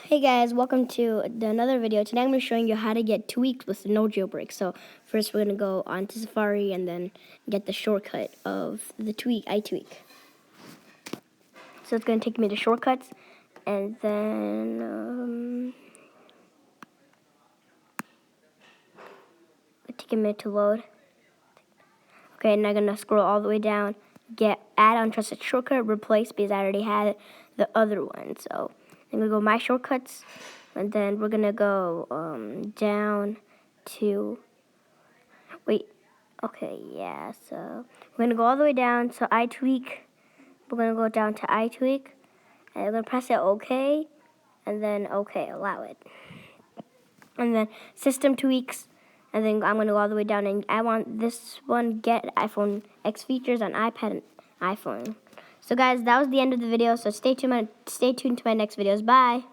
Hey guys, welcome to another video. Today I'm going to be showing you how to get tweaks with no jailbreak. So first we're going to go onto Safari and then get the shortcut of the iTweak. So it's going to take me to shortcuts and then take a minute to load. Okay, and I'm going to scroll all the way down, get add untrusted shortcut, replace because I already had the other one. So I'm going to go my shortcuts and then we're going to go down to so we're going to go all the way down to iTweak. We're going to go down to iTweak, and we're going to press it OK, and then OK, allow it. And then System Tweaks, and then I'm going to go all the way down, and I want this one, Get iPhone X Features on iPad and iPhone. So guys, that was the end of the video, so stay tuned to my next videos. Bye!